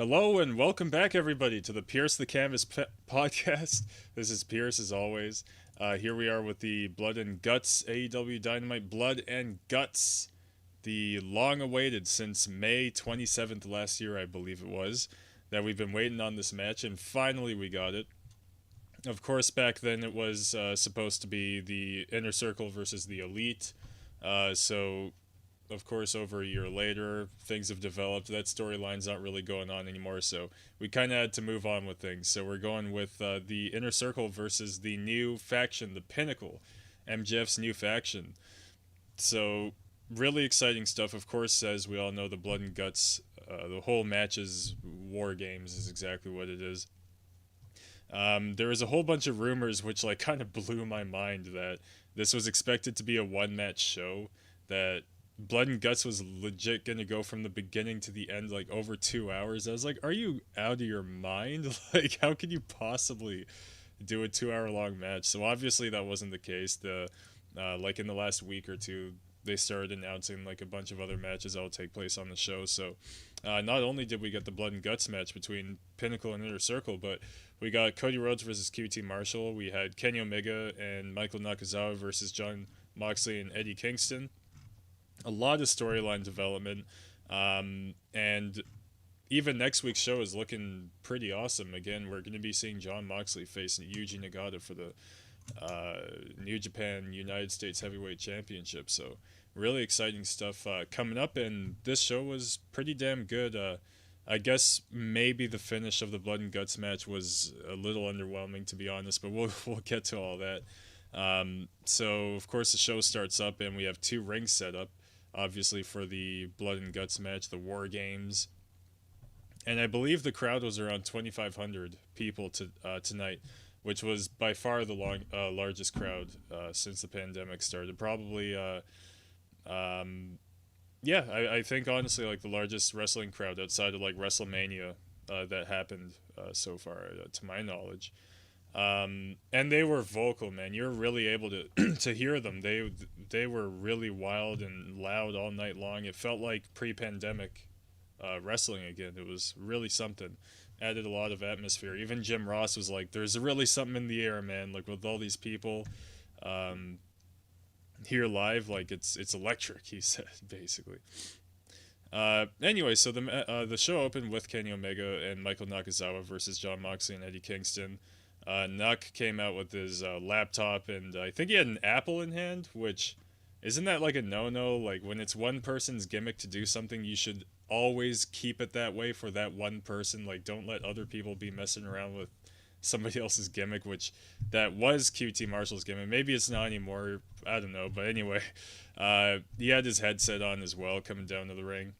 Hello and welcome back, everybody, to the Pierce the Canvas podcast. This is Pierce, as always. Here we are with the Blood and Guts AEW Dynamite Blood and Guts, the long-awaited since May 27th last year, I believe it was, that we've been waiting on this match, and finally we got it. Of course, back then it was supposed to be the Inner Circle versus the Elite. So of course, over a year later, things have developed. That storyline's not really going on anymore, so we kind of had to move on with things. So we're going with the Inner Circle versus the new faction, the Pinnacle, MJF's new faction. So, really exciting stuff. Of course, as we all know, the Blood and Guts, the whole match is War Games, is exactly what it is. There was a whole bunch of rumors which like kind of blew my mind that this was expected to be a one match show, that Blood and Guts was legit gonna go from the beginning to the end like over 2 hours. I was like, are you out of your mind? Like, how could you possibly do a 2 hour long match? So obviously that wasn't the case. The like in the last week or two, they started announcing like a bunch of other matches that will take place on the show. So not only did we get the Blood and Guts match between Pinnacle and Inner Circle, but we got Cody Rhodes versus QT Marshall. We had Kenny Omega and Michael Nakazawa versus John Moxley and Eddie Kingston. A lot of storyline development, and even next week's show is looking pretty awesome. Again, we're going to be seeing John Moxley face Yuji Nagata for the New Japan United States Heavyweight Championship. So really exciting stuff coming up, and this show was pretty damn good. I guess maybe the finish of the Blood and Guts match was a little underwhelming, to be honest, but we'll get to all that. So of course the show starts up, and we have two rings set up, obviously for the Blood and Guts match, the War Games, and I believe the crowd was around 2,500 people tonight, which was by far the largest crowd since the pandemic started. Probably, yeah, I think honestly like the largest wrestling crowd outside of like WrestleMania that happened so far, to my knowledge. And they were vocal, man. You're really able to to hear them. They were really wild and loud all night long. It felt like pre-pandemic wrestling again. It was really something. Added a lot of atmosphere. Even Jim Ross was like, "There's really something in the air, man. Like with all these people um, here live, like it's electric." He said basically. Anyway, so the show opened with Kenny Omega and Michael Nakazawa versus John Moxley and Eddie Kingston. Nuck came out with his laptop, and I think he had an apple in hand, which isn't that like a no-no? Like when it's one person's gimmick to do something, you should always keep it that way for that one person. Like don't let other people be messing around with somebody else's gimmick, which that was QT Marshall's gimmick. Maybe it's not anymore. I don't know. But anyway, he had his headset on as well coming down to the ring.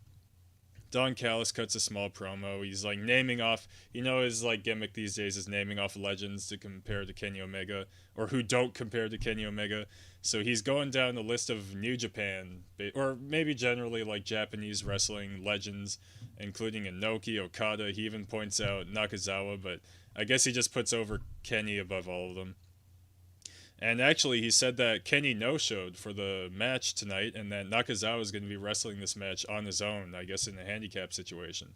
Don Callis cuts a small promo. He's like naming off, his like gimmick these days is naming off legends to compare to Kenny Omega, or who don't compare to Kenny Omega. So he's going down the list of New Japan, or maybe generally like Japanese wrestling legends, including Inoki, Okada. He even points out Nakazawa, but I guess he just puts over Kenny above all of them. And actually, he said that Kenny no-showed for the match tonight, and that Nakazawa is going to be wrestling this match on his own, I guess in a handicap situation.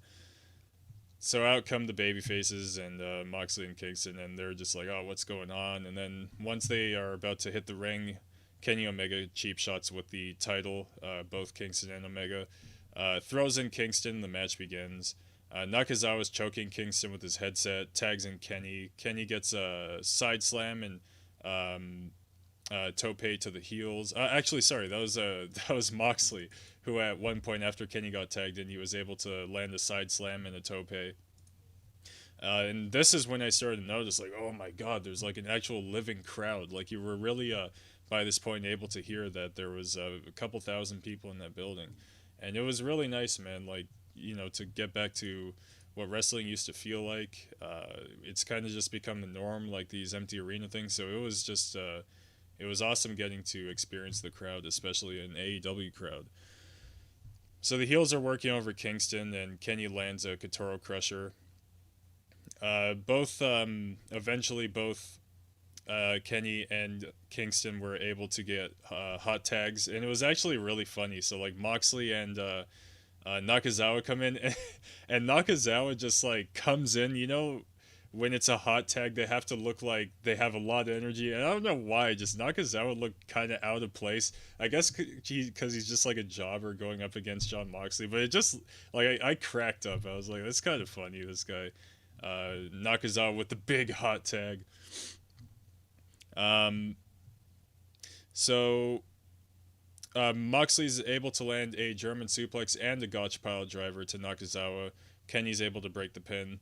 So out come the babyfaces and Moxley and Kingston, and they're just like, oh, what's going on? And then once they are about to hit the ring, Kenny Omega cheap shots with the title, both Kingston and Omega, throws in Kingston, the match begins. Nakazawa's choking Kingston with his headset, tags in Kenny. Kenny gets a side slam and tope to the heels. Actually, sorry, that was that was Moxley, who at one point after Kenny got tagged in, he was able to land a side slam and a tope. And this is when I started to notice, like, oh my God, there's like an actual living crowd. Like you were really by this point able to hear that there was a couple thousand people in that building, and it was really nice, man. Like to get back to what wrestling used to feel like. It's kind of just become the norm, like these empty arena things. So it was just, it was awesome getting to experience the crowd, especially an AEW crowd. So the heels are working over Kingston, and Kenny lands a Katoro Crusher. Eventually, both Kenny and Kingston were able to get hot tags, and it was actually really funny. So like Moxley and Nakazawa come in, and Nakazawa just like comes in. When it's a hot tag, they have to look like they have a lot of energy, and I don't know why. Just Nakazawa looked kind of out of place. I guess because he's just like a jobber going up against John Moxley, but it just like I cracked up. I was like, that's kind of funny. This guy, Nakazawa with the big hot tag. Um, so Moxley's able to land a German suplex and a Gotch pile driver to Nakazawa. Kenny's able to break the pin.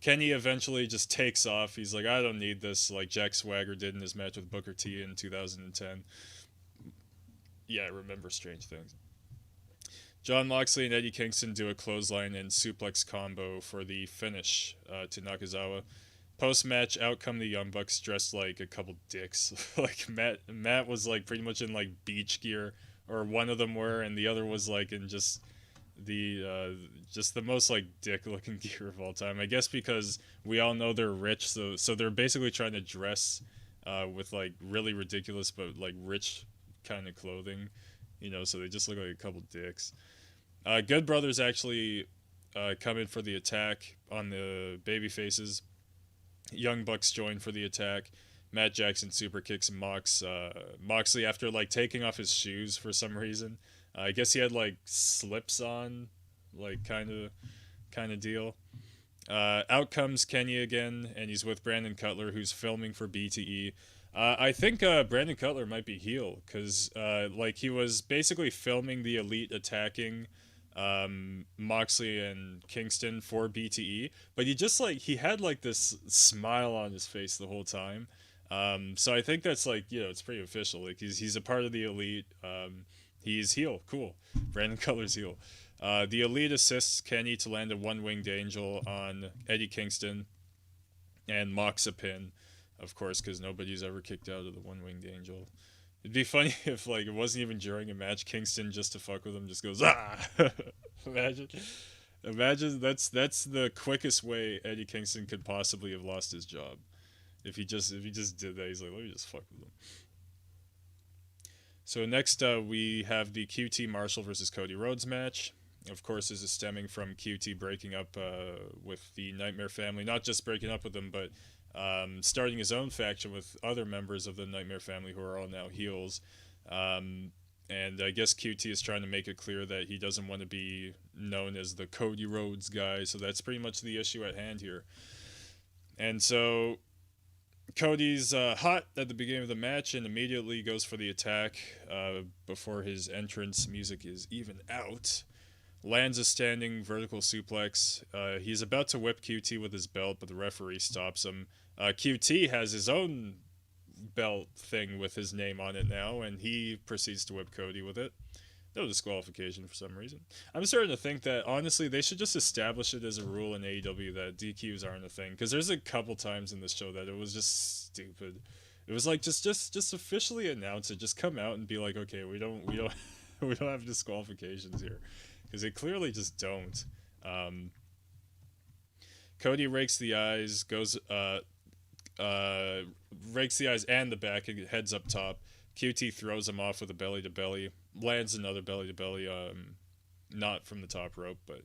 Kenny eventually just takes off. He's like, I don't need this, like Jack Swagger did in his match with Booker T in 2010. Yeah, I remember Strange Things. John Moxley and Eddie Kingston do a clothesline and suplex combo for the finish to Nakazawa. Post match, out come the Young Bucks dressed like a couple dicks. Like Matt was like pretty much in like beach gear, or one of them were, and the other was like in just the most like dick looking gear of all time. I guess because we all know they're rich, so they're basically trying to dress with like really ridiculous but like rich kind of clothing, so they just look like a couple dicks. Good Brothers actually come in for the attack on the baby faces. Young Bucks join for the attack. Matt Jackson super kicks Moxley after like taking off his shoes for some reason. I guess he had like slips on, like kind of deal. Out comes Kenny again, and he's with Brandon Cutler, who's filming for BTE. I think Brandon Cutler might be heel because like he was basically filming the Elite attacking Moxley and Kingston for BTE, but he just like he had like this smile on his face the whole time. So I think that's like it's pretty official. Like he's a part of the Elite. He's heel. Cool. Brandon Cutler's heel. The Elite assists Kenny to land a one-winged angel on Eddie Kingston and Mox a pin, of course, because nobody's ever kicked out of the one-winged angel. It'd be funny if like it wasn't even during a match. Kingston, just to fuck with him, just goes imagine, imagine that's the quickest way Eddie Kingston could possibly have lost his job. If he just did that, he's like, let me just fuck with him. So next we have the QT Marshall versus Cody Rhodes match. Of course, this is stemming from QT breaking up with the Nightmare family. Not just breaking up with them, but starting his own faction with other members of the Nightmare family who are all now heels. And I guess QT is trying to make it clear that he doesn't want to be known as the Cody Rhodes guy. So that's pretty much the issue at hand here. And so Cody's hot at the beginning of the match and immediately goes for the attack before his entrance music is even out. Lands a standing vertical suplex. He's about to whip QT with his belt, but the referee stops him. QT has his own belt thing with his name on it now, and he proceeds to whip Cody with it. No disqualification for some reason. I'm starting to think that, honestly, they should just establish it as a rule in AEW that DQs aren't a thing. Because there's a couple times in this show that it was just stupid. It was like, just officially announce it. Just come out and be like, okay, we don't we don't have disqualifications here. Because they clearly just don't. Cody rakes the eyes, rakes the eyes and the back, and heads up top. QT throws him off with a belly to belly, lands another belly to belly, not from the top rope, but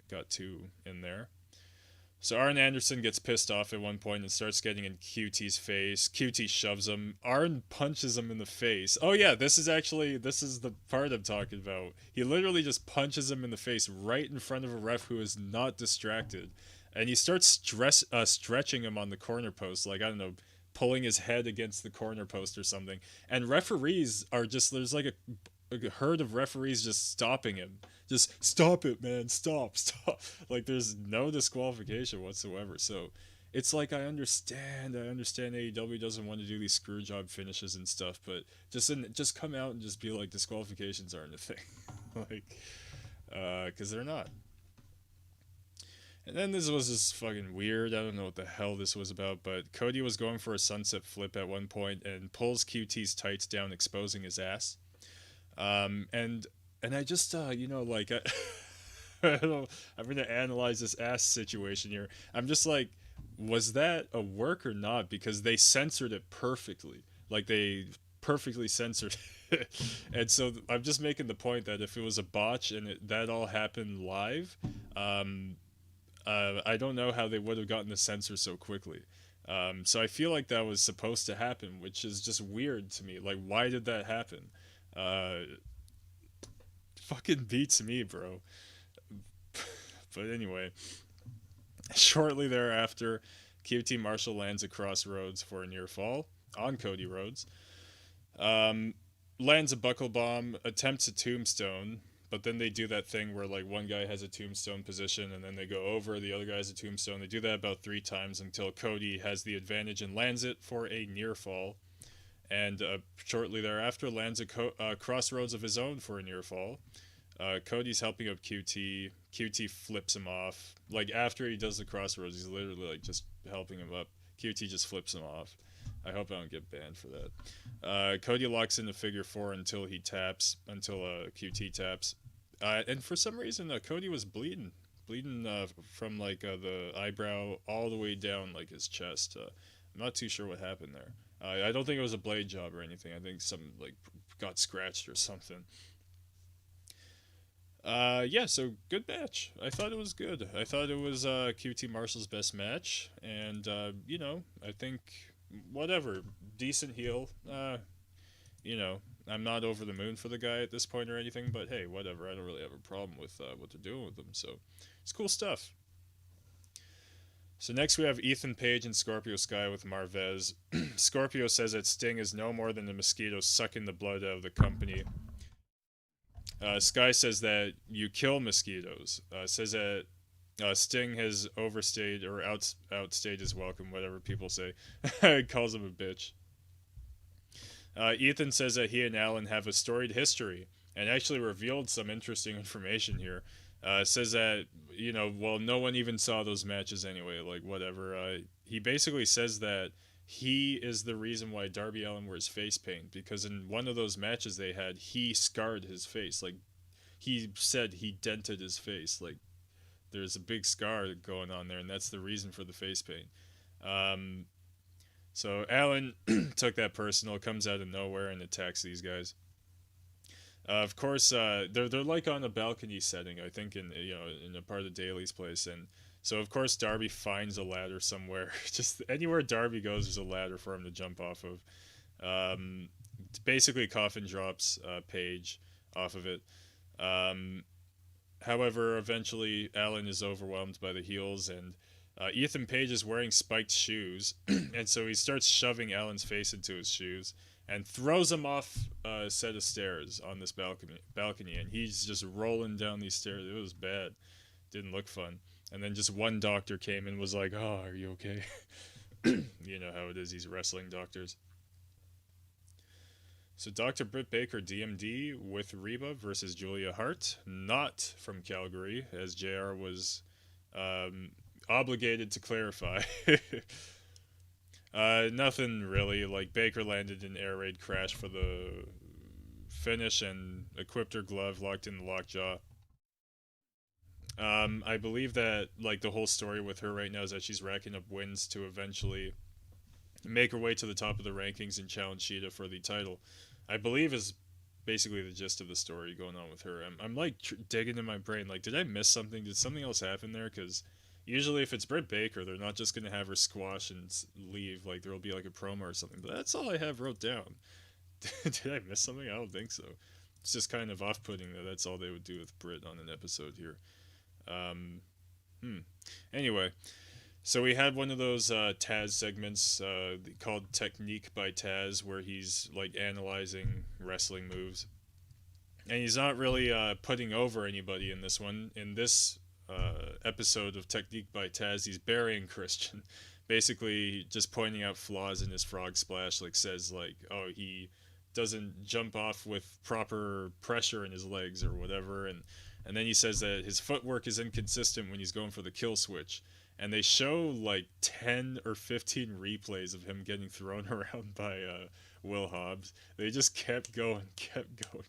got two in there. So Arn Anderson gets pissed off at one point and starts getting in QT's face. QT shoves him. Arn punches him in the face. Oh yeah, this is the part I'm talking about. He literally just punches him in the face right in front of a ref who is not distracted. And he starts stretching him on the corner post, like, I don't know, pulling his head against the corner post or something. And referees are just, there's like a herd of referees just stopping him. Just stop it, man. Stop. Like, there's no disqualification whatsoever. So it's like, I understand AEW doesn't want to do these screw job finishes and stuff, but just come out and just be like, disqualifications aren't a thing. Like, because they're not. And then this was just fucking weird. I don't know what the hell this was about, but Cody was going for a sunset flip at one point and pulls QT's tights down, exposing his ass. And I just, like, I don't know, I'm going to analyze this ass situation here. I'm just like, was that a work or not? Because they censored it perfectly. Like, they perfectly censored And so I'm just making the point that if it was a botch and that all happened live, um, I don't know how they would have gotten the censor so quickly. So I feel like that was supposed to happen, which is just weird to me. Like, why did that happen? Uh, Fucking beats me, bro. But anyway, shortly thereafter, QT Marshall lands across Rhodes for a near fall on Cody Rhodes. Um, Lands a buckle bomb, attempts a tombstone, but then they do that thing where like one guy has a tombstone position and then they go over, the other guy has a tombstone. They do that about 3 times until Cody has the advantage and lands it for a near fall. And shortly thereafter, lands a crossroads of his own for a near fall. Cody's helping up QT. QT flips him off. Like after he does the crossroads, he's literally like just helping him up. QT just flips him off. I hope I don't get banned for that. Cody locks into figure four until he taps, until QT taps. And for some reason, Cody was bleeding from like the eyebrow all the way down like his chest. I'm not too sure what happened there. I don't think it was a blade job or anything. I think some like got scratched or something. Yeah, so good match. I thought it was good. I thought it was QT Marshall's best match, and I think whatever, decent heel. You know, I'm not over the moon for the guy at this point or anything, but hey, whatever. I don't really have a problem with what they're doing with him. So it's cool stuff. So next we have Ethan Page and Scorpio Sky with Marvez. Scorpio says that Sting is no more than the mosquito sucking the blood out of the company. Sky says that you kill mosquitoes. Says that Sting has overstayed or outstayed his welcome, whatever people say. Calls him a bitch. Ethan says that he and Alan have a storied history and actually revealed some interesting information here. Says that, well, no one even saw those matches anyway, like, whatever. He basically says that he is the reason why Darby Allin wears face paint, because in one of those matches they had, he scarred his face. Like, he said he dented his face. Like, there's a big scar going on there, and that's the reason for the face paint. Um, so Allin took that personal, comes out of nowhere, and attacks these guys. Of course, they're like on a balcony setting, I think, in a part of Daly's place, and so of course Darby finds a ladder somewhere. Just anywhere Darby goes, there's a ladder for him to jump off of. Basically, Coffin drops Page off of it. Um, However, eventually Alan is overwhelmed by the heels, and Ethan Page is wearing spiked shoes, and so he starts shoving Alan's face into his shoes and throws him off a set of stairs on this balcony, and he's just rolling down these stairs. It was bad. Didn't look fun. And then just one doctor came and was like, "Oh, are you okay?" You know how it is, these wrestling doctors. So Dr. Britt Baker DMD with Reba versus Julia Hart, not from Calgary, as JR was um, obligated to clarify. Nothing really. Like, Baker landed an air raid crash for the finish and equipped her glove, locked in the lockjaw. I believe that like the whole story with her right now is that she's racking up wins to eventually make her way to the top of the rankings and challenge Sheeta for the title. I believe is basically the gist of the story going on with her. I'm like digging in my brain, like, did I miss something? Did something else happen there? Because usually if it's Britt Baker, they're not just gonna have her squash and leave. Like, there'll be like a promo or something. But that's all I have wrote down. Did I miss something? I don't think so. It's just kind of off-putting that that's all they would do with Britt on an episode here. Um, hmm. Anyway, so we had one of those Taz segments called Technique by Taz, where he's like analyzing wrestling moves, and he's not really putting over anybody in this one. In this episode of Technique by Taz, he's burying Christian, basically just pointing out flaws in his frog splash. Like, says like, oh, he doesn't jump off with proper pressure in his legs or whatever, and then he says that his footwork is inconsistent when he's going for the kill switch. And they show like 10 or 15 replays of him getting thrown around by Will Hobbs. They just kept going,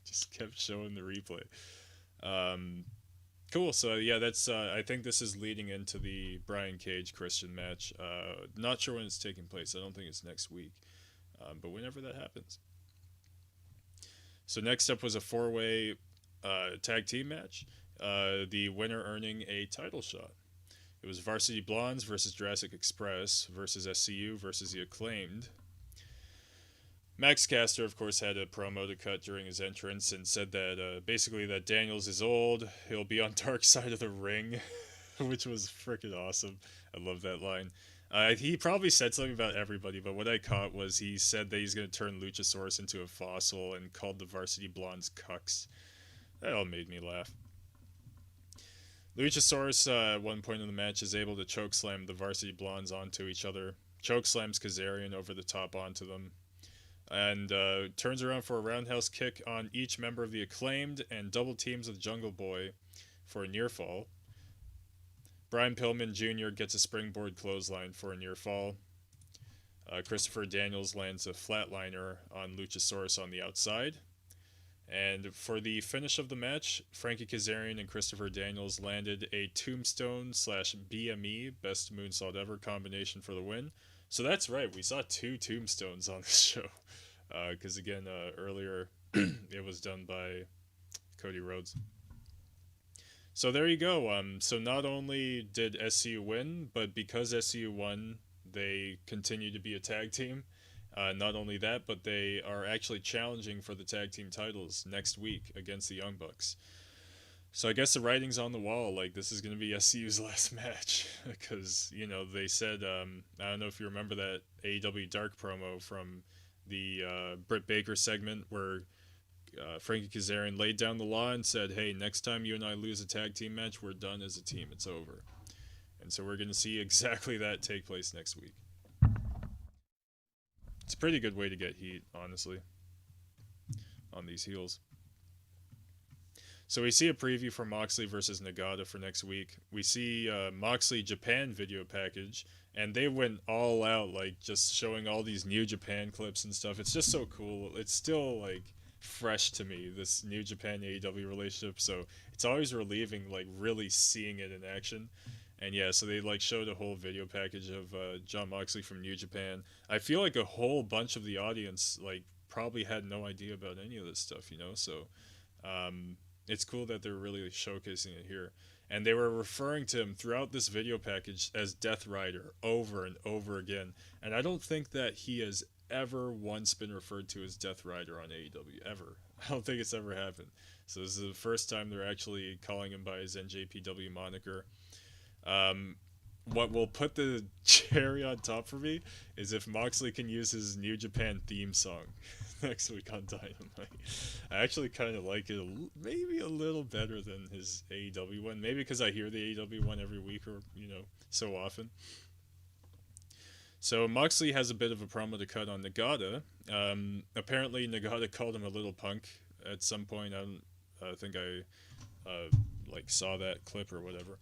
just kept showing the replay. Cool. So yeah, that's. I think this is leading into the Brian Cage Christian match. Not sure when it's taking place. I don't think it's next week, but whenever that happens. So next up was a four-way tag team match. The winner earning a title shot. It was Varsity Blondes versus Jurassic Express versus SCU versus the Acclaimed. Max Caster, of course, had a promo to cut during his entrance and said that basically that Daniels is old. He'll be on Dark Side of the Ring, which was freaking awesome. I love that line. He probably said something about everybody, but what I caught was he said that he's going to turn Luchasaurus into a fossil and called the Varsity Blondes cucks. That all made me laugh. Luchasaurus, at one point in the match, is able to chokeslam the Varsity Blondes onto each other. Chokeslams Kazarian over the top onto them. And turns around for a roundhouse kick on each member of the Acclaimed and double teams with Jungle Boy for a near fall. Brian Pillman Jr. gets a springboard clothesline for a near fall. Christopher Daniels lands a flatliner on Luchasaurus on the outside. And for the finish of the match, Frankie Kazarian and Christopher Daniels landed a Tombstone slash BME, best moonsault ever combination for the win. So that's right, we saw two Tombstones on this show. Because again, earlier it was done by Cody Rhodes. So there you go. So not only did SCU win, but because SCU won, they continue to be a tag team. Not only that, but they are actually challenging for the tag team titles next week against the Young Bucks. So I guess the writing's on the wall. Like, this is going to be SCU's last match. Because, you know, they said, I don't know if you remember that AEW Dark promo from the Britt Baker segment where Frankie Kazarian laid down the law and said, hey, next time you and I lose a tag team match, we're done as a team. It's over. And so we're going to see exactly that take place next week. It's a pretty good way to get heat, honestly, on these heels. So we see a preview for Moxley versus Nagata for next week. We see Moxley Japan video package, and they went all out, like just showing all these New Japan clips and stuff. It's just so cool. It's still like fresh to me, this New Japan AEW relationship. So it's always relieving, like really seeing it in action. And yeah, so they like showed a whole video package of Jon Moxley from New Japan. I feel like a whole bunch of the audience like probably had no idea about any of this stuff, you know. So it's cool that they're really showcasing it here. And they were referring to him throughout this video package as Death Rider over and over again. And I don't think that he has ever once been referred to as Death Rider on AEW, ever. I don't think it's ever happened. So this is the first time they're actually calling him by his NJPW moniker. What will put the cherry on top for me is if Moxley can use his New Japan theme song next week on Dynamite. I actually kind of like it maybe a little better than his AEW one. Maybe because I hear the AEW one every week or, you know, so often. So Moxley has a bit of a promo to cut on Nagata. Apparently Nagata called him a little punk at some point. I think I like saw that clip or whatever.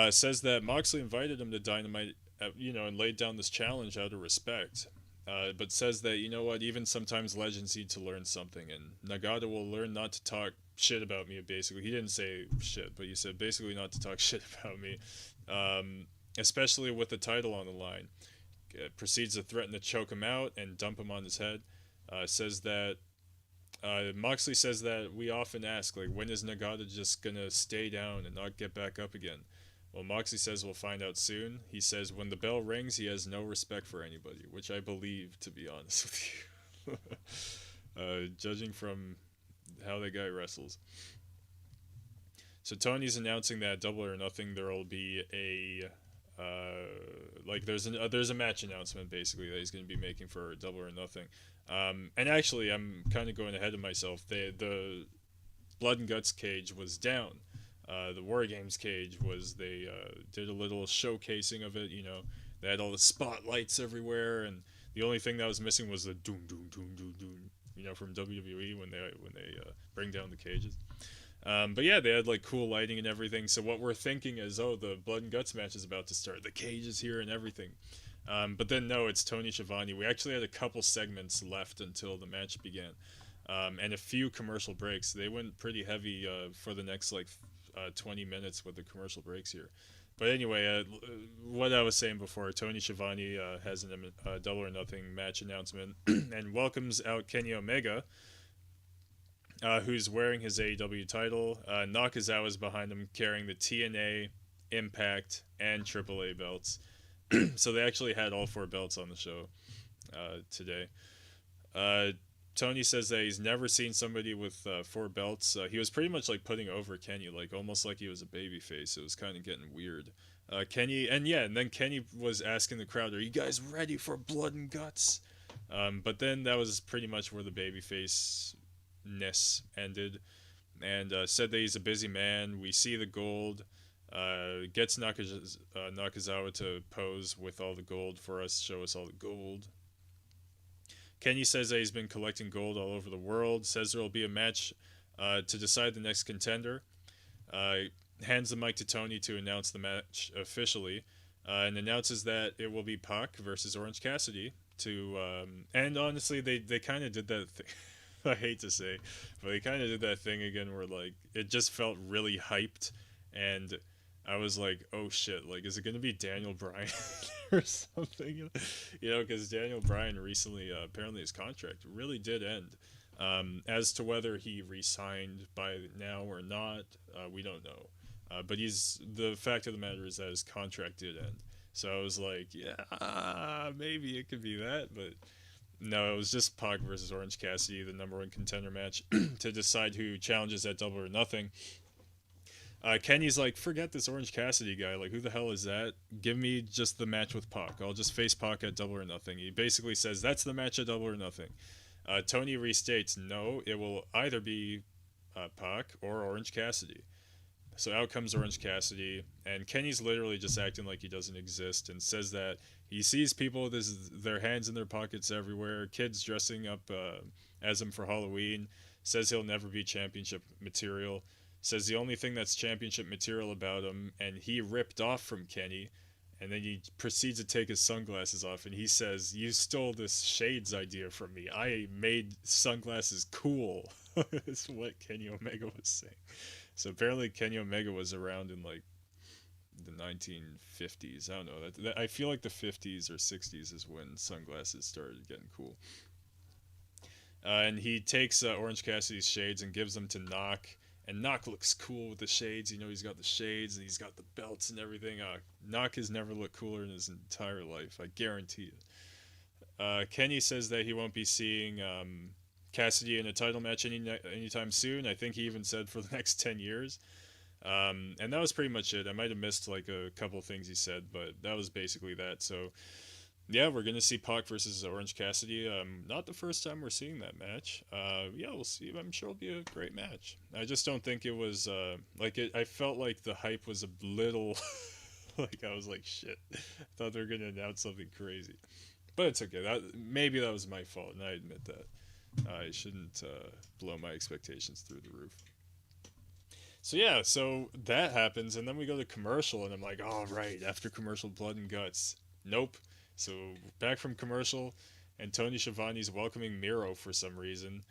Says that Moxley invited him to Dynamite, you know, and laid down this challenge out of respect. But says that, you know what, even sometimes legends need to learn something, and Nagata will learn not to talk shit about me, basically. He didn't say shit, but he said basically not to talk shit about me, especially with the title on the line. Proceeds to threaten to choke him out and dump him on his head. Says that Moxley says that we often ask, like, when is Nagata just gonna stay down and not get back up again? Well, Moxley says we'll find out soon. He says when the bell rings, he has no respect for anybody, which I believe, to be honest with you. Judging from how that guy wrestles. So Tony's announcing that Double or Nothing there will be a like there's a match announcement basically that he's going to be making for Double or Nothing. And actually, I'm kind of going ahead of myself. The Blood and Guts cage was down. The War Games cage was, they did a little showcasing of it, you know. They had all the spotlights everywhere, and the only thing that was missing was the doom doom doom doom doom, you know, from WWE when they bring down the cages. But yeah, they had like cool lighting and everything. So what we're thinking is, oh, the Blood and Guts match is about to start. The cage is here and everything. But then no, it's Tony Schiavone. We actually had a couple segments left until the match began, and a few commercial breaks. They went pretty heavy for the next like 20 minutes with the commercial breaks here. But anyway, what I was saying before, Tony Schiavone has a Double or Nothing match announcement and welcomes out Kenny Omega. who's wearing his AEW title. Nakazawa is behind him carrying the TNA, Impact, and AAA belts. So they actually had all four belts on the show today. Uh, Tony says that he's never seen somebody with four belts. He was pretty much like putting over Kenny, like almost like he was a babyface. It was kind of getting weird. Kenny, and then Kenny was asking the crowd, "Are you guys ready for blood and guts?" But then that was pretty much where the babyface ness ended, and said that he's a busy man. We see the gold. Gets Nakazawa to pose with all the gold for us, show us all the gold. Kenny says that he's been collecting gold all over the world, says there will be a match to decide the next contender. Uh, Hands the mic to Tony to announce the match officially, and announces that it will be Pac versus Orange Cassidy. And honestly, they kind of did that thing. I hate to say, but they kind of did that thing again where like it just felt really hyped, and I was like, oh shit, like is it gonna be Daniel Bryan or something? You know, because Daniel Bryan recently apparently his contract really did end. As to whether he re-signed by now or not, we don't know. But the fact of the matter is that his contract did end. So I was like, yeah, maybe it could be that, but no, it was just Pac versus Orange Cassidy, the number one contender match to decide who challenges at Double or Nothing. Kenny's like, forget this Orange Cassidy guy. Like, who the hell is that? Give me just the match with Pac. I'll just face Pac at Double or Nothing. He basically says, that's the match at Double or Nothing. Tony restates, no, it will either be Pac or Orange Cassidy. So out comes Orange Cassidy, and Kenny's literally just acting like he doesn't exist and says that he sees people with their hands in their pockets everywhere, kids dressing up as him for Halloween, says he'll never be championship material, says the only thing that's championship material about him, and he ripped off from Kenny, and then he proceeds to take his sunglasses off, and he says, you stole this Shades idea from me. I made sunglasses cool. That's what Kenny Omega was saying. So apparently Kenny Omega was around in like the 1950s. I don't know. I feel like the 50s or 60s is when sunglasses started getting cool. And he takes Orange Cassidy's shades and gives them to Knock. And Knock looks cool with the shades. You know, he's got the shades and he's got the belts and everything. Knock has never looked cooler in his entire life. I guarantee it. Kenny says that he won't be seeing Cassidy in a title match anytime soon. I think he even said for the next 10 years. And that was pretty much it. I might have missed like a couple of things he said, but that was basically that. So, yeah, we're going to see Pac versus Orange Cassidy. Not the first time we're seeing that match. Yeah, we'll see. I'm sure it'll be a great match. I just don't think it was, I felt like the hype was a little, like, I was like, shit. I thought they were going to announce something crazy. But it's okay. Maybe that was my fault, and I admit that. I shouldn't blow my expectations through the roof. So yeah, so that happens, and then we go to commercial, and I'm like, all right, after commercial, blood and guts. Nope. So back from commercial, and Tony Schiavone's welcoming Miro for some reason.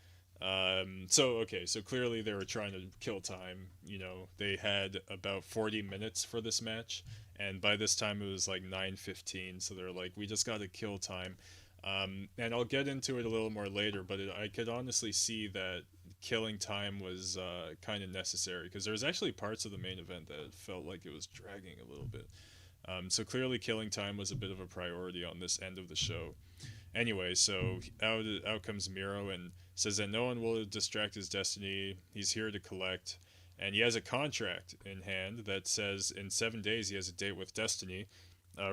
So clearly they were trying to kill time. You know, they had about 40 minutes for this match, and by this time it was like 9:15. So they're like, we just got to kill time. And I'll get into it a little more later, but I could honestly see that killing time was kind of necessary because there's actually parts of the main event that felt like it was dragging a little bit. So clearly killing time was a bit of a priority on this end of the show. Anyway, so out comes Miro and says that no one will distract his destiny. He's here to collect. And he has a contract in hand that says in 7 days he has a date with Destiny.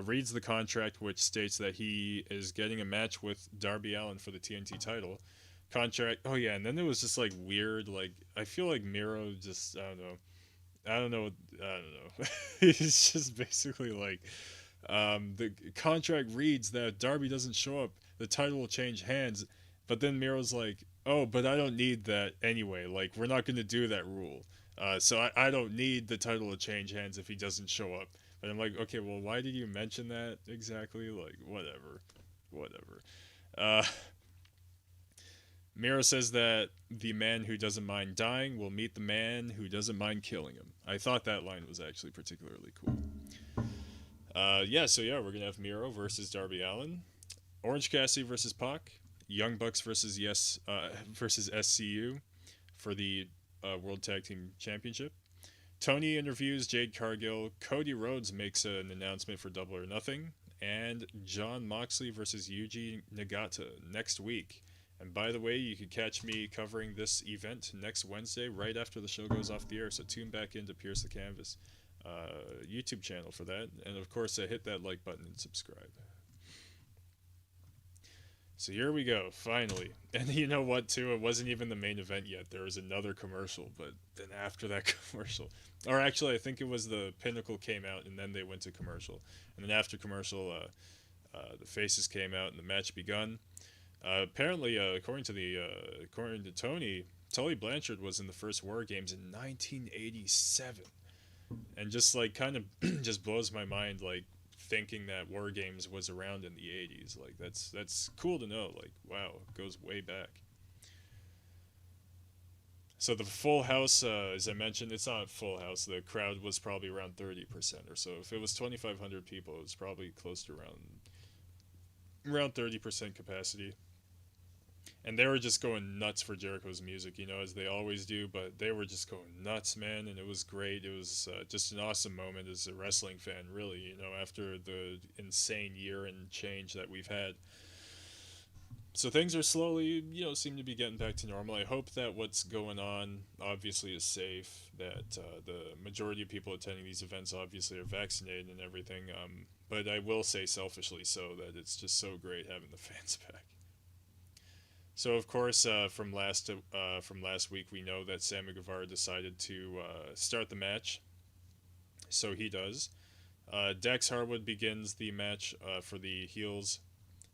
Reads the contract, which states that he is getting a match with Darby Allin for the TNT title. Contract. Oh yeah, and then it was just like weird. Like I feel like Miro just I don't know. He's just basically like the contract reads that Darby doesn't show up, the title will change hands. But then Miro's like, oh, but I don't need that anyway. Like we're not going to do that rule. So I don't need the title to change hands if he doesn't show up. But I'm like, okay, well, why did you mention that exactly? Like, whatever. Uh, Miro says that the man who doesn't mind dying will meet the man who doesn't mind killing him. I thought that line was actually particularly cool. We're going to have Miro versus Darby Allin. Orange Cassidy versus Pac. Young Bucks versus versus SCU. for the World Tag Team Championship. Tony interviews Jade Cargill. Cody Rhodes makes an announcement for Double or Nothing. And John Moxley versus Yuji Nagata next week. And by the way, you can catch me covering this event next Wednesday, right after the show goes off the air. So tune back in to Pierce the Canvas YouTube channel for that. And of course, hit that like button and subscribe. So here we go, finally. And you know what, too? It wasn't even the main event yet. There was another commercial, but then after that commercial, or actually, I think it was the Pinnacle came out, and then they went to commercial. And then after commercial, the faces came out, and the match begun. Apparently, according to Tony, Tully Blanchard was in the first War Games in 1987, and just like kind of just blows my mind, like thinking that War Games was around in the 80s. Like that's cool to know. Like wow, it goes way back. So the full house, as I mentioned, it's not full house. The crowd was probably around 30% or so. If it was 2,500 people, it was probably close to around 30% capacity. And they were just going nuts for Jericho's music, as they always do. But they were just going nuts, man, and it was great. It was just an awesome moment as a wrestling fan, really. After the insane year and change that we've had. So things are slowly, seem to be getting back to normal. I hope that what's going on obviously is safe. That the majority of people attending these events obviously are vaccinated and everything. But I will say selfishly so that it's just so great having the fans back. So of course, from last week, we know that Sammy Guevara decided to start the match. So he does. Dax Harwood begins the match for the heels,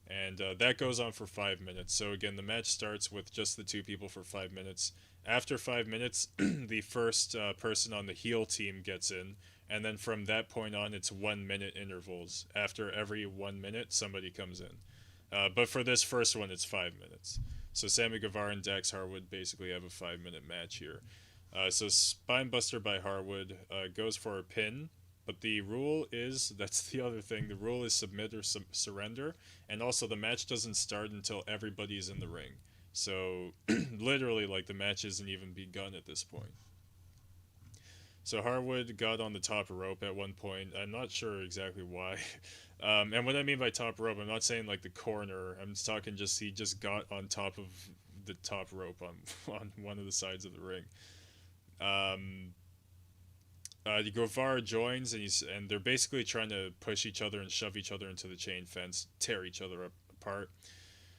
and that goes on for 5 minutes. So again, the match starts with just the two people for 5 minutes. After 5 minutes, the first person on the heel team gets in, and then from that point on, it's 1 minute intervals. After every 1 minute, somebody comes in. But for this first one, it's 5 minutes. So Sammy Guevara and Dax Harwood basically have a 5 minute match here. So Spinebuster by Harwood goes for a pin, but the rule is, that's the other thing, the rule is submit or surrender, and also the match doesn't start until everybody's in the ring. So literally, like, the match isn't even begun at this point. So Harwood got on the top rope at one point. I'm not sure exactly why. And what I mean by top rope, I'm not saying like the corner. I'm just talking just he just got on top of the top rope on one of the sides of the ring. Guevara joins and they're basically trying to push each other and shove each other into the chain fence, tear each other apart.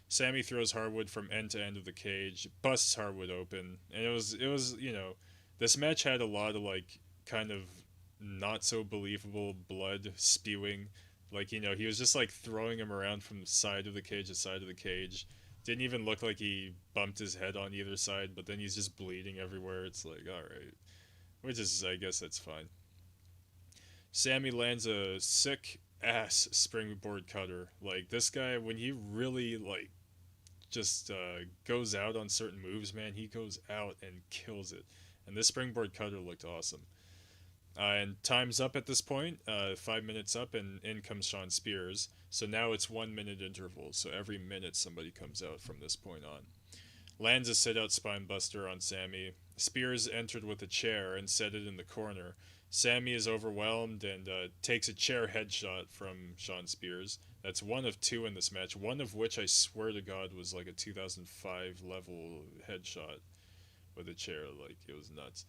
Sammy throws Harwood from end to end of the cage, busts Harwood open, and it was this match had a lot of like kind of not so believable blood spewing. Like, he was just like throwing him around from the side of the cage to side of the cage. Didn't even look like he bumped his head on either side, but then he's just bleeding everywhere. It's like, alright. Which is, I guess that's fine. Sammy lands a sick ass springboard cutter. Like, this guy, when he really, like, just goes out on certain moves, man, he goes out and kills it. And this springboard cutter looked awesome. And time's up at this point, 5 minutes up, and in comes Shawn Spears. So now it's 1 minute intervals, so every minute somebody comes out from this point on. Lands a sit-out spinebuster on Sammy. Spears entered with a chair and set it in the corner. Sammy is overwhelmed and takes a chair headshot from Shawn Spears. That's one of two in this match, one of which I swear to God was like a 2005 level headshot with a chair. Like, it was nuts.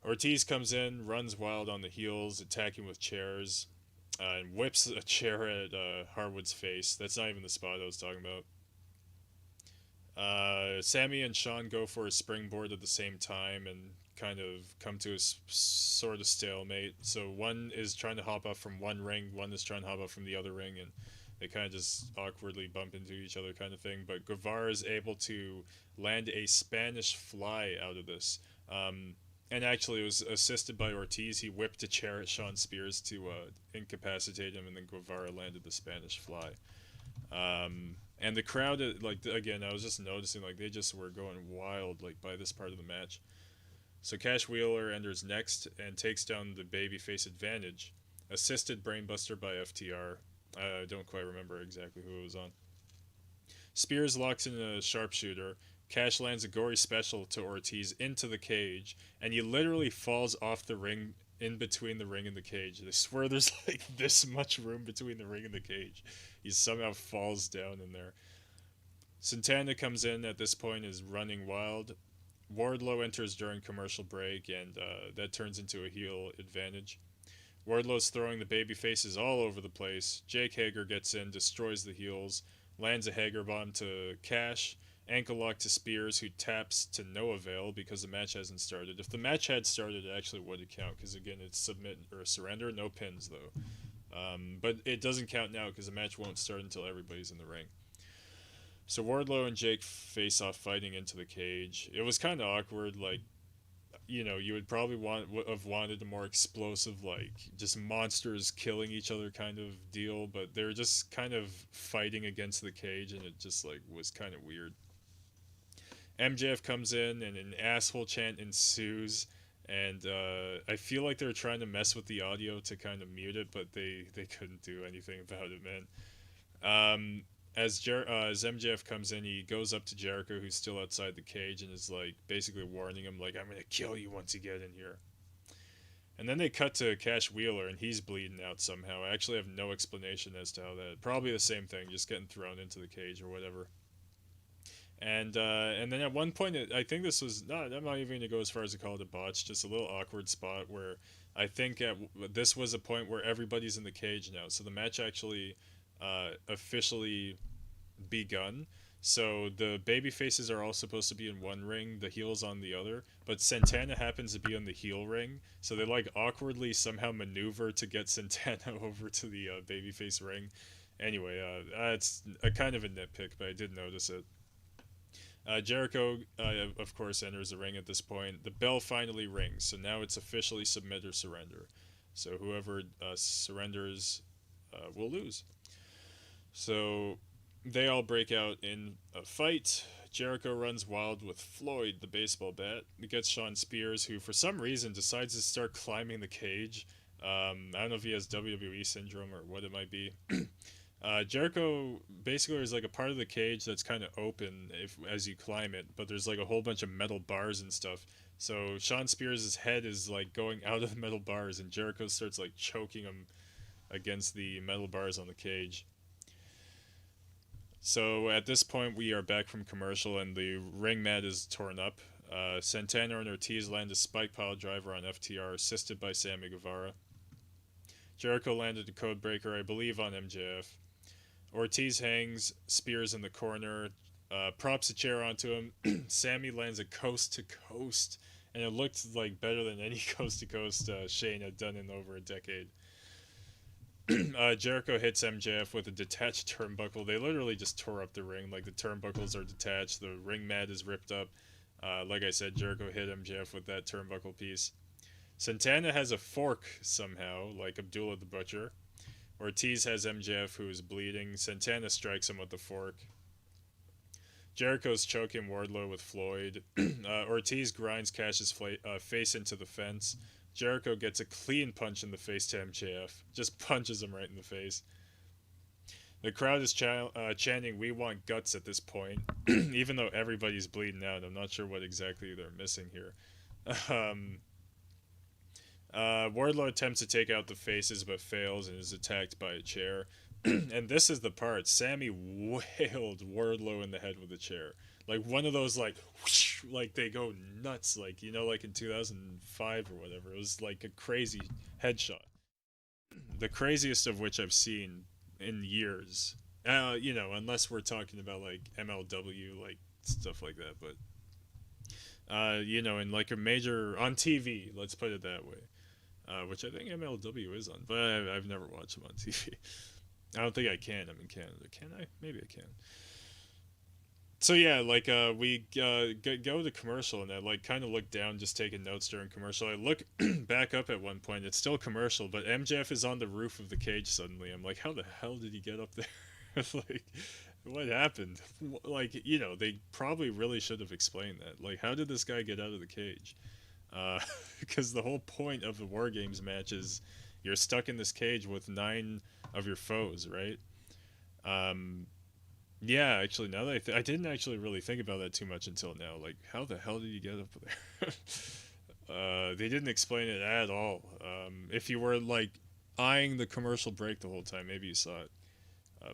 Ortiz comes in, runs wild on the heels, attacking with chairs, and whips a chair at Harwood's face. That's not even the spot I was talking about. Sammy and Shawn go for a springboard at the same time and kind of come to a sort of stalemate. So one is trying to hop up from one ring, one is trying to hop up from the other ring, and they kind of just awkwardly bump into each other kind of thing. But Guevara is able to land a Spanish fly out of this. And actually, it was assisted by Ortiz. He whipped a chair at Shawn Spears to incapacitate him, and then Guevara landed the Spanish fly. And the crowd, like, again, I was just noticing, like, they just were going wild, like, by this part of the match. So Cash Wheeler enters next and takes down the babyface advantage, assisted Brainbuster by FTR. I don't quite remember exactly who it was on. Spears locks in a sharpshooter. Cash lands a gory special to Ortiz into the cage, and he literally falls off the ring in between the ring and the cage. I swear there's like this much room between the ring and the cage. He somehow falls down in there. Santana comes in at this point, is running wild. Wardlow enters during commercial break, and that turns into a heel advantage. Wardlow's throwing the baby faces all over the place. Jake Hager gets in, destroys the heels, lands a Hager bomb to Cash, ankle lock to Spears, who taps to no avail because the match hasn't started. If the match had started, it actually would count because again, it's submit or surrender, no pins though. But it doesn't count now because the match won't start until everybody's in the ring. So Wardlow and Jake face off fighting into the cage. It was kind of awkward, like you would probably have wanted a more explosive, like just monsters killing each other kind of deal, but they're just kind of fighting against the cage, and it just like was kind of weird. MJF comes in, and an asshole chant ensues, and I feel like they're trying to mess with the audio to kind of mute it, but they couldn't do anything about it, man. As MJF comes in, he goes up to Jericho, who's still outside the cage, and is like basically warning him, like, "I'm gonna kill you once you get in here." And then they cut to Cash Wheeler, and he's bleeding out somehow. I actually have no explanation as to how that. Probably the same thing, just getting thrown into the cage or whatever. And then at one point, I think this was not. I'm not even gonna go as far as to call it a botch. Just a little awkward spot where I think this was a point where everybody's in the cage now, so the match actually officially begun. So the baby faces are all supposed to be in one ring, the heels on the other, but Santana happens to be on the heel ring, so they like awkwardly somehow maneuver to get Santana over to the babyface ring. Anyway, it's a kind of a nitpick, but I did notice it. Jericho, of course, enters the ring at this point. The bell finally rings, so now it's officially submit or surrender. So whoever surrenders will lose. So they all break out in a fight. Jericho runs wild with Floyd, the baseball bat. He gets Sean Spears, who for some reason decides to start climbing the cage. I don't know if he has WWE syndrome or what it might be. Jericho basically is like a part of the cage that's kind of open as you climb it, but there's like a whole bunch of metal bars and stuff. So Sean Spears' head is like going out of the metal bars, and Jericho starts like choking him against the metal bars on the cage. So at this point, we are back from commercial, and the ring mat is torn up. Santana and Ortiz land a spike pile driver on FTR, assisted by Sammy Guevara. Jericho landed a code breaker, I believe, on MJF. Ortiz hangs Spears in the corner, props a chair onto him. Sammy lands a coast to coast, and it looked like better than any coast to coast Shane had done in over a decade. Jericho hits MJF with a detached turnbuckle. They literally just tore up the ring. Like, the turnbuckles are detached. The ring mat is ripped up. Like I said, Jericho hit MJF with that turnbuckle piece. Santana has a fork somehow, like Abdullah the Butcher. Ortiz has MJF, who is bleeding. Santana strikes him with the fork. Jericho's choking Wardlow with Floyd. Ortiz grinds Cash's face into the fence. Jericho gets a clean punch in the face to MJF. Just punches him right in the face. The crowd is chanting, "We want guts" at this point. Even though everybody's bleeding out, I'm not sure what exactly they're missing here. Wardlow attempts to take out the faces but fails and is attacked by a chair. And this is the part. Sammy wailed Wardlow in the head with a chair. Like one of those, like, whoosh, like they go nuts, like, like in 2005 or whatever. It was like a crazy headshot. The craziest of which I've seen in years. Unless we're talking about like MLW, like stuff like that. But, in like a major, on TV, let's put it that way. Which I think MLW is on, but I've never watched them on TV. I don't think I can. I'm in Canada. Can I? Maybe I can. So yeah, like we go to commercial, and I like kind of look down, just taking notes during commercial. I look back up at one point. It's still commercial, but MJF is on the roof of the cage suddenly. I'm like, how the hell did he get up there? Like, what happened? Like, they probably really should have explained that. Like, how did this guy get out of the cage? Because the whole point of the War Games match is you're stuck in this cage with 9 of your foes, right? Yeah, actually, now that I didn't actually really think about that too much until now. Like, how the hell did you get up there? They didn't explain it at all. If you were like eyeing the commercial break the whole time, maybe you saw it,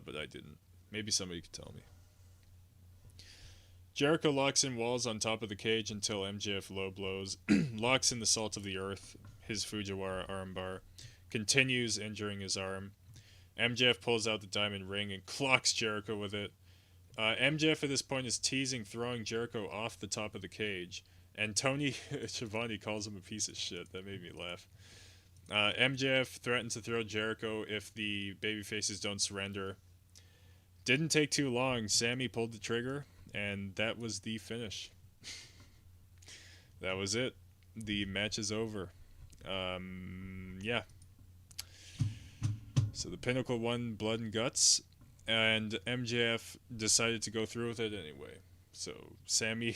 but I didn't. Maybe somebody could tell me. Jericho locks in walls on top of the cage until MJF low blows, locks in the salt of the earth, his Fujiwara armbar, continues injuring his arm. MJF pulls out the diamond ring and clocks Jericho with it. MJF at this point is teasing throwing Jericho off the top of the cage, and Tony Schiavone calls him a piece of shit. That made me laugh. MJF threatens to throw Jericho if the babyfaces don't surrender. Didn't take too long. Sammy pulled the trigger, and that was the finish. That was it. The match is over. Yeah. So the Pinnacle won Blood and Guts, and MJF decided to go through with it anyway. So Sammy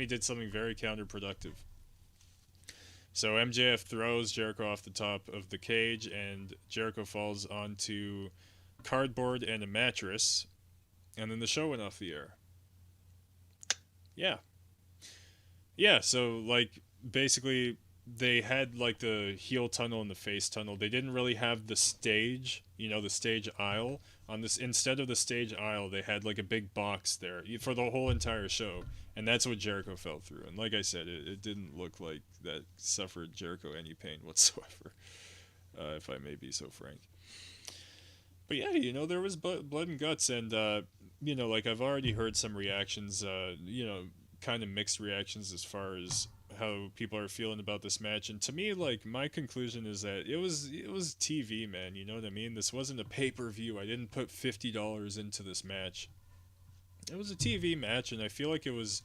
did something very counterproductive. So MJF throws Jericho off the top of the cage, and Jericho falls onto cardboard and a mattress, and then the show went off the air. Yeah, yeah. So like basically, they had like the heel tunnel and the face tunnel. They didn't really have the stage, the stage aisle. On this, instead of the stage aisle, they had like a big box there for the whole entire show, and that's what Jericho fell through. And like I said, it didn't look like that suffered Jericho any pain whatsoever, if I may be so frank. But yeah, there was blood and guts, and like I've already heard some reactions, kind of mixed reactions as far as how people are feeling about this match. And to me, like my conclusion is that it was TV, man. You know what I mean? This wasn't a pay per view. I didn't put $50 into this match. It was a TV match, and I feel like it was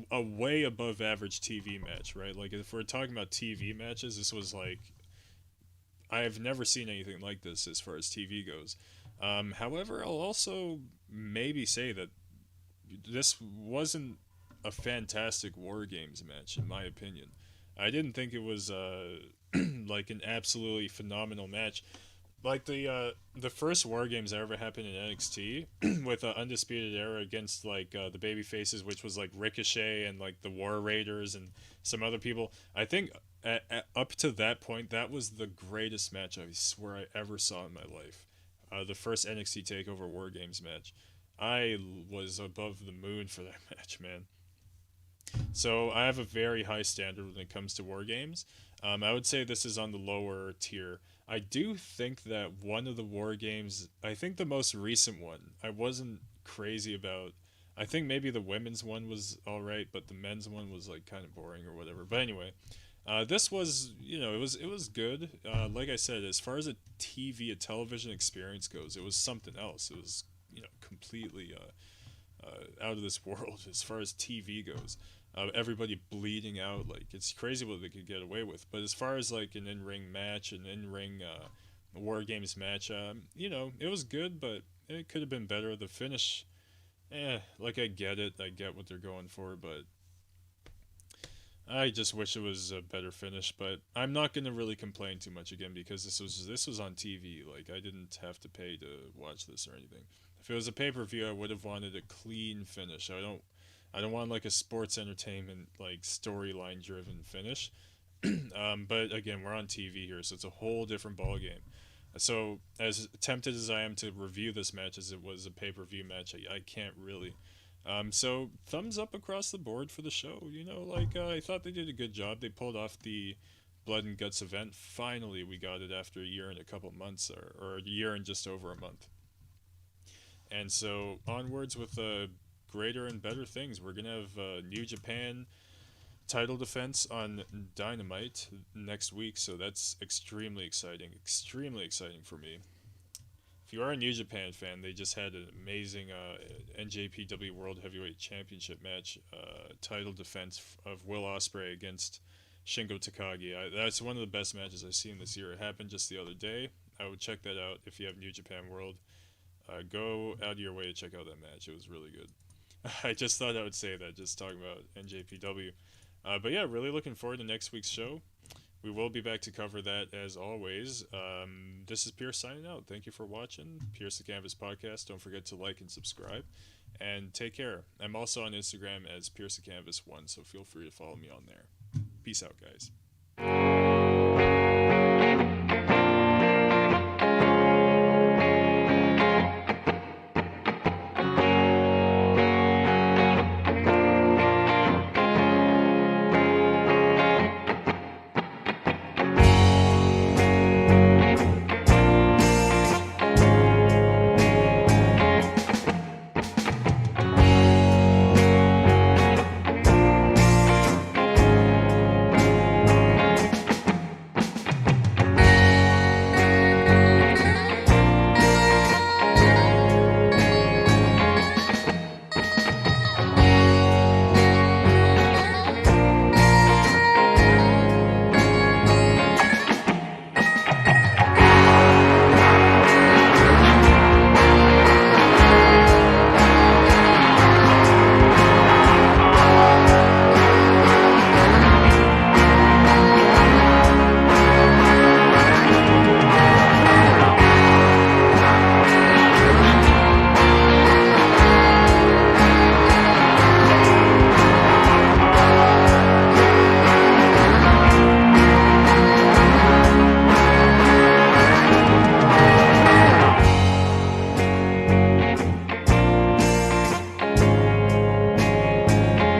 a way above average TV match, right? Like if we're talking about TV matches, this was like I have never seen anything like this as far as TV goes. However, I'll also maybe say that this wasn't a fantastic War Games match, in my opinion. I didn't think it was like an absolutely phenomenal match. Like the first War Games that ever happened in NXT with Undisputed Era against like the baby faces, which was like Ricochet and like the War Raiders and some other people. I think up to that point, that was the greatest match I swear I ever saw in my life. The first NXT Takeover War Games match. I was above the moon for that match, man. So I have a very high standard when it comes to war games. I would say this is on the lower tier. I do think that one of the war games, I think the most recent one, I wasn't crazy about. I think maybe the women's one was all right, but the men's one was like kind of boring or whatever. But anyway, this was, it was good. Like I said, as far as a television experience goes, it was something else. It was, completely out of this world as far as TV goes. Everybody bleeding out, like it's crazy what they could get away with. But as far as like an in-ring match, an in-ring war games match, it was good, but it could have been better. The finish, like I get it, I get what they're going for, but I just wish it was a better finish. But I'm not gonna really complain too much again because this was on TV. Like I didn't have to pay to watch this or anything. If it was a pay per view, I would have wanted a clean finish. I don't want like a sports entertainment like storyline driven finish. But again, we're on TV here, so it's a whole different ball game. So as tempted as I am to review this match as it was a pay per view match, I can't really. So thumbs up across the board for the show. I thought they did a good job. They pulled off the Blood and Guts event. Finally, we got it after a year and a couple months, or a year and just over a month. And so onwards with greater and better things. We're gonna have New Japan title defense on Dynamite next week, so that's extremely exciting. Extremely exciting for me. If you are a New Japan fan, they just had an amazing NJPW World Heavyweight Championship match, title defense of Will Ospreay against Shingo Takagi. That's one of the best matches I've seen this year. It happened just the other day. I would check that out if you have New Japan World. Go out of your way to check out that match. It was really good. I just thought I would say that, just talking about NJPW. But yeah, really looking forward to next week's show. we will be back to cover that as always. This is Pierce signing out. Thank you for watching Pierce the Canvas podcast. Don't forget to like and subscribe, and take care. I'm also on Instagram as Pierce the Canvas 1, so feel free to follow me on there. Peace out, guys.